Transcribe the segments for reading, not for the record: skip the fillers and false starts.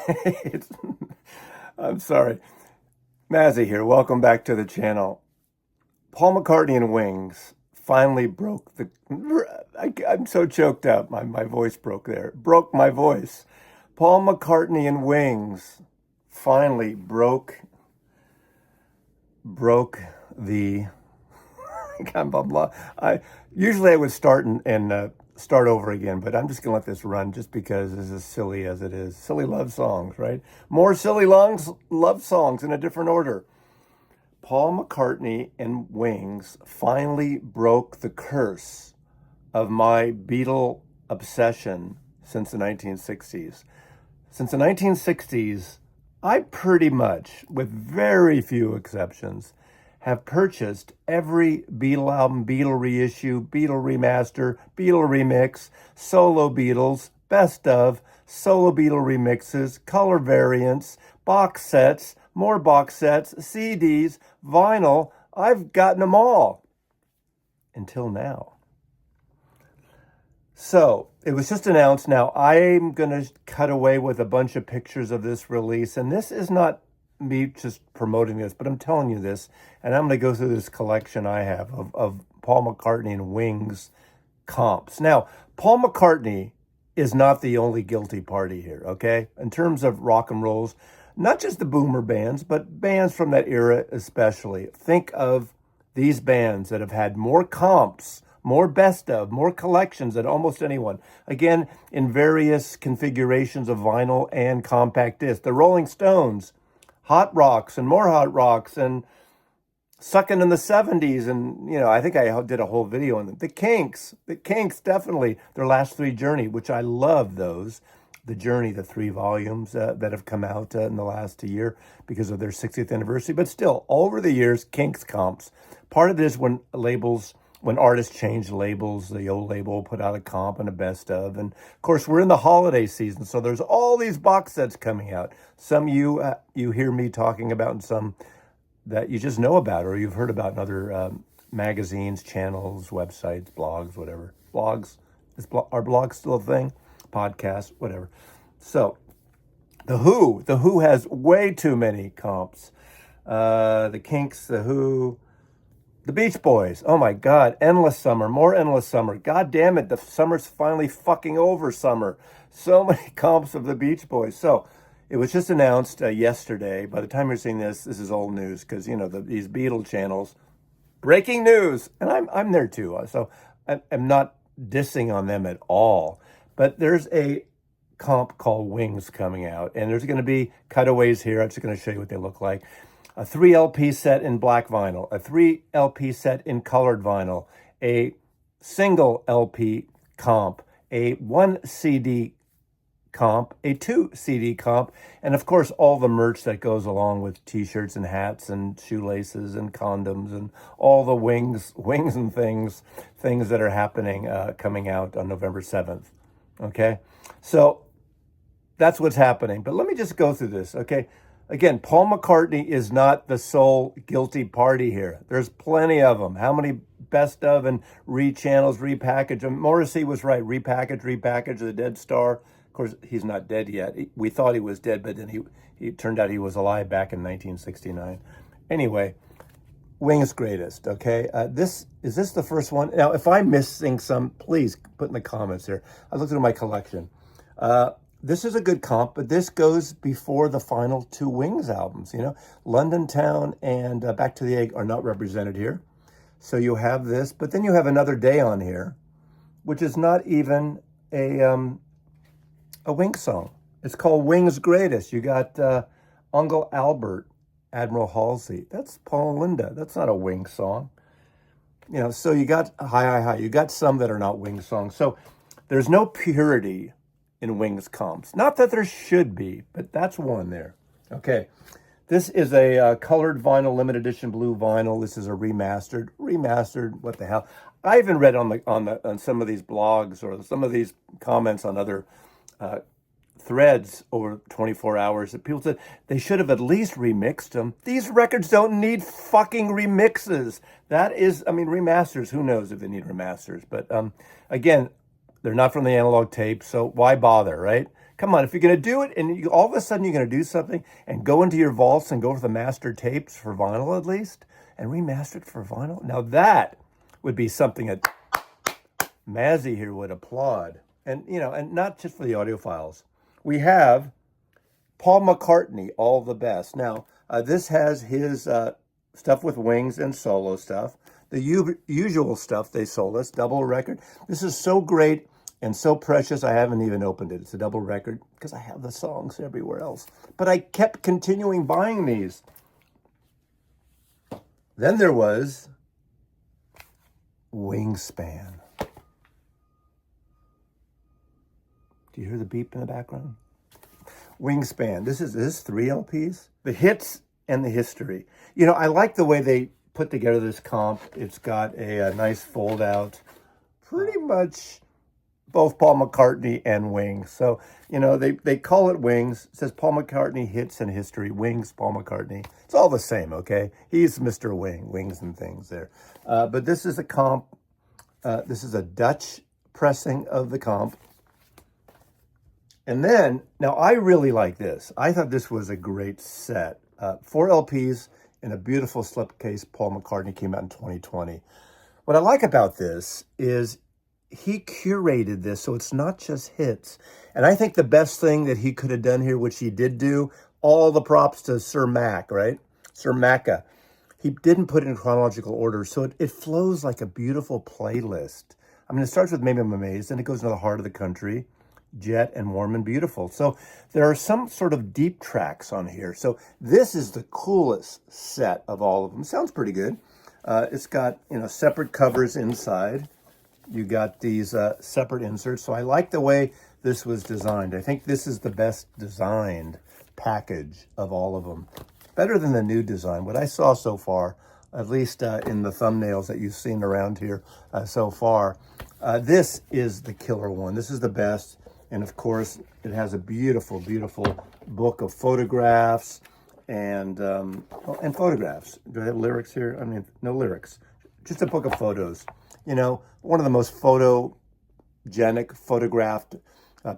It's, I'm sorry. Mazzy here. Welcome back to the channel. Paul McCartney and Wings finally broke the. I'm so choked up. My voice broke there. Broke my voice. Paul McCartney and Wings finally broke the. Blah, blah, blah. Usually I would start and start over again, but I'm just gonna let this run just because it's as silly as it is. Silly love songs, right? More silly love songs in a different order. Paul McCartney and Wings finally broke the curse of my Beatle obsession since the 1960s. Since the 1960s, I pretty much, with very few exceptions, have purchased every Beatle album, Beatle reissue, Beatle remaster, Beatle remix, solo Beatles, best of, solo Beatle remixes, color variants, box sets, more box sets, CDs, vinyl. I've gotten them all until now. So it was just announced. Now I'm going to cut away with a bunch of pictures of this release. And this is not me just promoting this, but I'm telling you this. And I'm going to go through this collection I have of Paul McCartney and Wings comps. Now, Paul McCartney is not the only guilty party here, okay? In terms of rock and rolls, not just the boomer bands, but bands from that era especially. Think of these bands that have had more comps, more best of, more collections than almost anyone. Again, in various configurations of vinyl and compact disc. The Rolling Stones, Hot Rocks and more Hot Rocks, and Suckin' in the 70s. And, I think I did a whole video on them. The Kinks, definitely. Their last three Journey, which I love those. The Journey, the 3 volumes that have come out in the last year because of their 60th anniversary. But still, over the years, Kinks comps. Part of this when artists change labels, the old label put out a comp and a best of. And of course, we're in the holiday season, so there's all these box sets coming out. Some you hear me talking about, and some that you just know about or you've heard about in other magazines, channels, websites, blogs, whatever. Blogs, are blogs still a thing? Podcasts, whatever. So the Who has way too many comps. The Kinks, the Who, the Beach Boys. Oh my God, Endless Summer, more Endless Summer. God damn it, the summer's finally fucking over. Summer. So many comps of the Beach Boys. So it was just announced yesterday. By the time you're seeing this is old news because these Beatle channels, breaking news, and I'm there too. So I'm not dissing on them at all. But there's a comp called Wings coming out, and there's going to be cutaways here. I'm just going to show you what they look like. A 3 LP set in black vinyl, a 3 LP set in colored vinyl, a single LP comp, a 1 CD comp, a 2 CD comp, and of course all the merch that goes along with t-shirts and hats and shoelaces and condoms and all the wings and things that are happening coming out on November 7th. Okay, so that's what's happening. But let me just go through this, okay? Again, Paul McCartney is not the sole guilty party here. There's plenty of them. How many best of and re-channels, repackage? And Morrissey was right. Repackage the Dead Star. Of course, he's not dead yet. We thought he was dead, but then he turned out he was alive back in 1969. Anyway, Wings greatest, okay? Is this the first one? Now, if I'm missing some, please put in the comments here. I looked through my collection. This is a good comp, but this goes before the final 2 Wings albums. London Town and Back to the Egg are not represented here. So you have this, but then you have Another Day on here, which is not even a Wings song. It's called Wings Greatest. You got Uncle Albert, Admiral Halsey. That's Paul and Linda. That's not a Wings song. So you got Hi. You got some that are not Wings songs. So there's no purity in Wings comps. Not that there should be, but that's one there. Okay. This is a colored vinyl, limited edition blue vinyl. This is a remastered. What the hell? I even read on some of these blogs or some of these comments on other threads over 24 hours that people said they should have at least remixed them. These records don't need fucking remixes. Remasters, who knows if they need remasters. But again, they're not from the analog tape, so why bother, right? Come on, if you're going to do it and all of a sudden you're going to do something and go into your vaults and go for the master tapes for vinyl at least and remaster it for vinyl. Now that would be something that Mazzy here would applaud. And, and not just for the audiophiles. We have Paul McCartney, All the Best. Now, this has his stuff with Wings and solo stuff. The usual stuff they sold us, double record. This is so great and so precious, I haven't even opened it. It's a double record because I have the songs everywhere else. But I kept continuing buying these. Then there was Wingspan. Do you hear the beep in the background? Wingspan. This is 3 LPs. The hits and the history. I like the way they put together this comp. It's got a nice fold out, pretty much both Paul McCartney and Wings. So, they call it Wings. It says Paul McCartney hits and history. Wings, Paul McCartney. It's all the same, okay? He's Mr. Wings and things there. But this is a comp. This is a Dutch pressing of the comp. And then, now I really like this. I thought this was a great set. 4 LPs in a beautiful slipcase. Paul McCartney came out in 2020. What I like about this is he curated this so it's not just hits. And I think the best thing that he could have done here, which he did do, all the props to Sir Mac, right? Sir Macca. He didn't put it in chronological order, so it flows like a beautiful playlist. I mean, it starts with Maybe I'm Amazed, and it goes into the heart of the country, Jet, and Warm and Beautiful. So there are some sort of deep tracks on here. So this is the coolest set of all of them. Sounds pretty good. It's got, separate covers inside. You got these separate inserts. So I like the way this was designed. I think this is the best designed package of all of them. Better than the new design. What I saw so far, at least in the thumbnails that you've seen around here so far, this is the killer one. This is the best. And of course, it has a beautiful, beautiful book of photographs and photographs. Do I have lyrics here? I mean, no lyrics. Just a book of photos. One of the most photogenic, photographed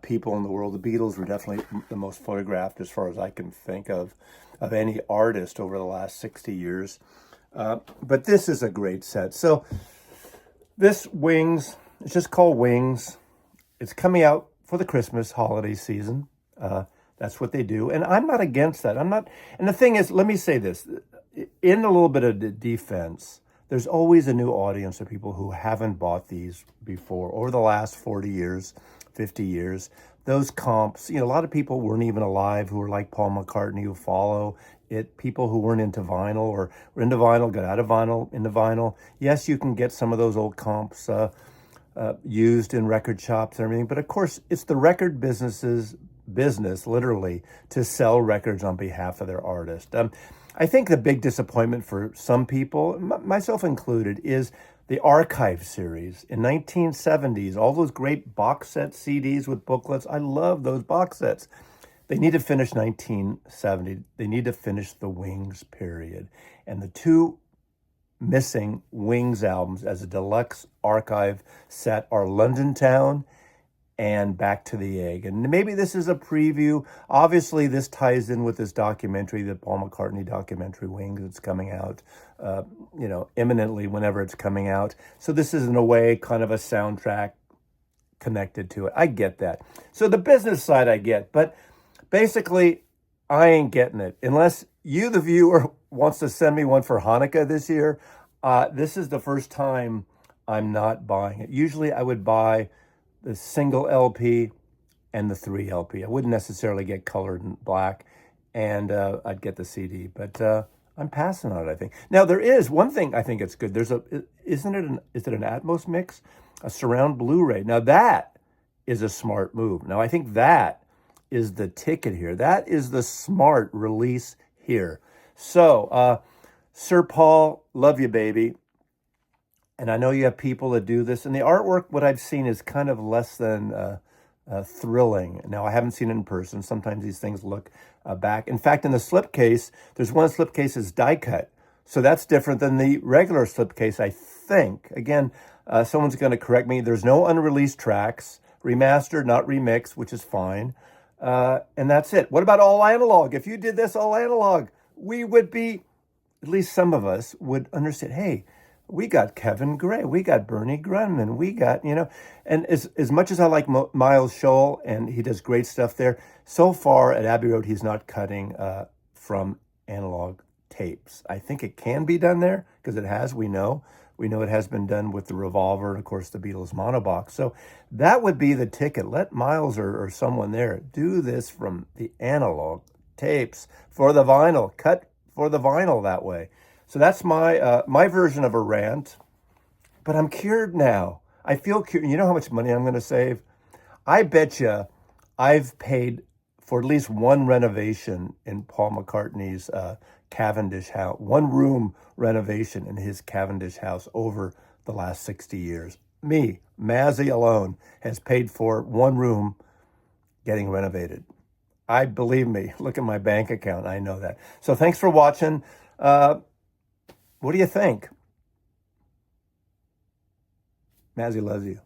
people in the world. The Beatles were definitely the most photographed, as far as I can think of any artist over the last 60 years. But this is a great set. So this Wings, it's just called Wings. It's coming out for the Christmas holiday season. That's what they do. And I'm not against that. And the thing is, let me say this, in a little bit of defense, there's always a new audience of people who haven't bought these before. Over the last 40 years, 50 years, those comps, a lot of people weren't even alive who were like Paul McCartney, who follow it, people who weren't into vinyl or were into vinyl, got out of vinyl, into vinyl. Yes, you can get some of those old comps used in record shops and everything. But of course, it's the record business, literally, to sell records on behalf of their artist. I think the big disappointment for some people, myself included, is the Archive series in 1970s. All those great box set CDs with booklets. I love those box sets. They need to finish 1970. They need to finish the Wings period. And the two missing Wings albums as a deluxe archive set are London Town and Back to the Egg. And maybe this is a preview. Obviously, this ties in with this documentary, the Paul McCartney documentary, Wings, that's coming out, imminently whenever it's coming out. So this is, in a way, kind of a soundtrack connected to it. I get that. So the business side I get, but basically, I ain't getting it. Unless you, the viewer, wants to send me one for Hanukkah this year, this is the first time I'm not buying it. Usually I would buy the single LP and the 3 LP. I wouldn't necessarily get colored in black, and I'd get the CD. But I'm passing on it, I think. Now, there is one thing I think it's good. Is it an Atmos mix? A surround Blu-ray. Now, that is a smart move. Now, I think that is the ticket here. That is the smart release here. So, Sir Paul, love you, baby. And I know you have people that do this. And the artwork, what I've seen, is kind of less than thrilling. Now, I haven't seen it in person. Sometimes these things look back. In fact, in the slipcase, there's one slipcase is die cut. So that's different than the regular slipcase, I think. Again, someone's going to correct me. There's no unreleased tracks. Remastered, not remixed, which is fine. And that's it. What about all analog? If you did this all analog, we would be, at least some of us would understand, hey, we got Kevin Gray, we got Bernie Grunman, we got, and as much as I like Miles Scholl, and he does great stuff there, so far at Abbey Road, he's not cutting from analog tapes. I think it can be done there, because it has, we know. We know it has been done with the Revolver and, of course, the Beatles monobox. So that would be the ticket. Let Miles or someone there do this from the analog tapes for the vinyl. Cut for the vinyl that way. So that's my version of a rant. But I'm cured now. I feel cured. You know how much money I'm going to save? I bet you I've paid for at least one renovation in Paul McCartney's Cavendish house, one room renovation in his Cavendish house over the last 60 years. Me, Mazzy alone, has paid for one room getting renovated. Believe me, look at my bank account. I know that. So thanks for watching. What do you think? Mazzy loves you.